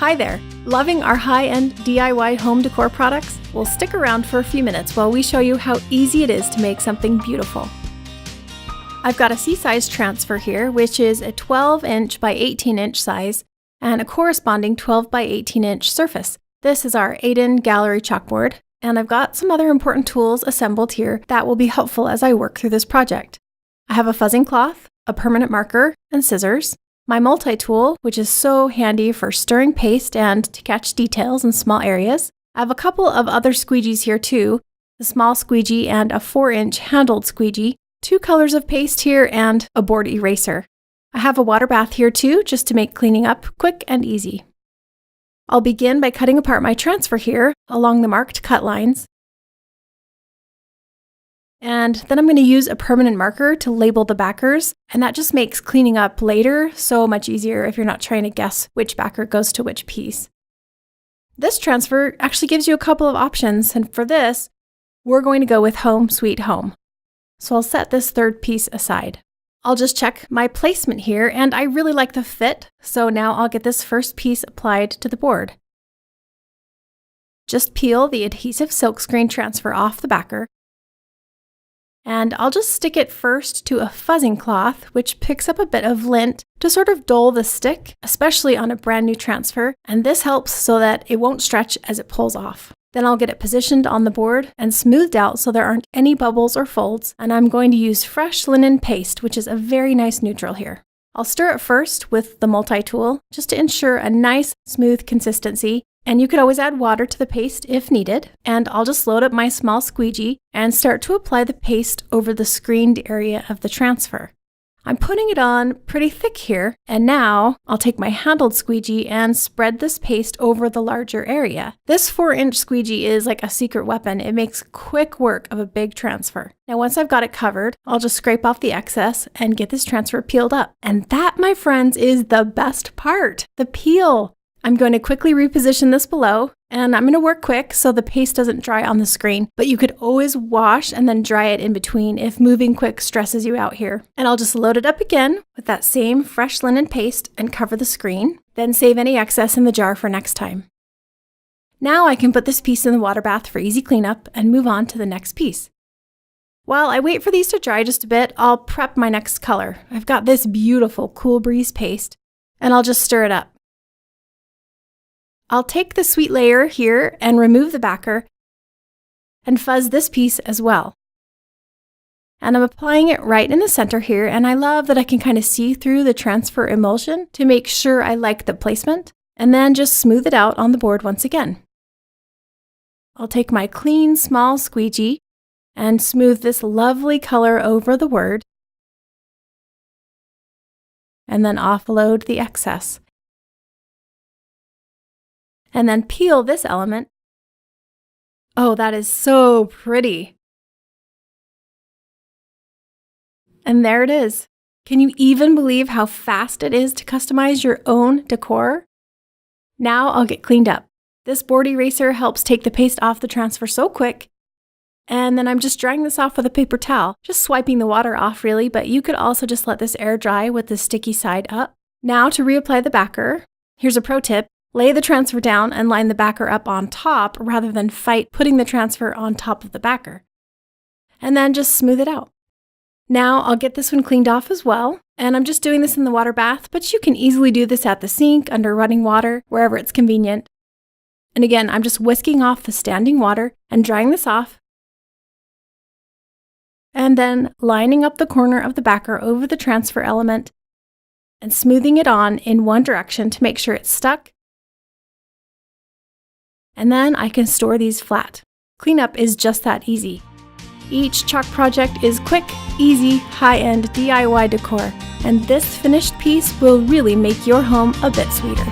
Hi there! Loving our high-end DIY home decor products? Well, stick around for a few minutes while we show you how easy it is to make something beautiful. I've got a C-size transfer here, which is a 12-inch by 18-inch size, and a corresponding 12 by 18-inch surface. This is our Aiden Gallery chalkboard, and I've got some other important tools assembled here that will be helpful as I work through this project. I have a fuzzing cloth, a permanent marker, and scissors. My multi-tool, which is so handy for stirring paste and to catch details in small areas. I have a couple of other squeegees here too, a small squeegee and a 4-inch handled squeegee, 2 colors of paste here, and a board eraser. I have a water bath here too, just to make cleaning up quick and easy. I'll begin by cutting apart my transfer here along the marked cut lines. And then I'm going to use a permanent marker to label the backers, and that just makes cleaning up later so much easier if you're not trying to guess which backer goes to which piece. This transfer actually gives you a couple of options, and for this, we're going to go with Home Sweet Home. So I'll set this third piece aside. I'll just check my placement here, and I really like the fit, so now I'll get this first piece applied to the board. Just peel the adhesive silkscreen transfer off the backer, and I'll just stick it first to a fuzzing cloth, which picks up a bit of lint to sort of dull the stick, especially on a brand new transfer, and this helps so that it won't stretch as it pulls off. Then I'll get it positioned on the board and smoothed out so there aren't any bubbles or folds, and I'm going to use fresh linen paste, which is a very nice neutral here. I'll stir it first with the multi-tool just to ensure a nice smooth consistency, and you could always add water to the paste if needed. And I'll just load up my small squeegee and start to apply the paste over the screened area of the transfer. I'm putting it on pretty thick here, and now I'll take my handled squeegee and spread this paste over the larger area. This 4-inch squeegee is like a secret weapon. It makes quick work of a big transfer. Now once I've got it covered, I'll just scrape off the excess and get this transfer peeled up. And that, my friends, is the best part, the peel. I'm going to quickly reposition this below, and I'm going to work quick so the paste doesn't dry on the screen, but you could always wash and then dry it in between if moving quick stresses you out here. And I'll just load it up again with that same fresh linen paste and cover the screen, then save any excess in the jar for next time. Now I can put this piece in the water bath for easy cleanup and move on to the next piece. While I wait for these to dry just a bit, I'll prep my next color. I've got this beautiful Cool Breeze paste, and I'll just stir it up. I'll take the sweet layer here and remove the backer and fuzz this piece as well. And I'm applying it right in the center here, and I love that I can kind of see through the transfer emulsion to make sure I like the placement, and then just smooth it out on the board once again. I'll take my clean small squeegee and smooth this lovely color over the word, and then offload the excess. And then peel this element. Oh, that is so pretty. And there it is. Can you even believe how fast it is to customize your own decor? Now I'll get cleaned up. This board eraser helps take the paste off the transfer so quick. And then I'm just drying this off with a paper towel, just swiping the water off really, but you could also just let this air dry with the sticky side up. Now to reapply the backer, here's a pro tip. Lay the transfer down and line the backer up on top rather than fight putting the transfer on top of the backer. And then just smooth it out. Now I'll get this one cleaned off as well, and I'm just doing this in the water bath, but you can easily do this at the sink, under running water, wherever it's convenient. And again, I'm just whisking off the standing water and drying this off, and then lining up the corner of the backer over the transfer element and smoothing it on in one direction to make sure it's stuck. And then I can store these flat. Cleanup is just that easy. Each chalk project is quick, easy, high-end DIY decor, and this finished piece will really make your home a bit sweeter.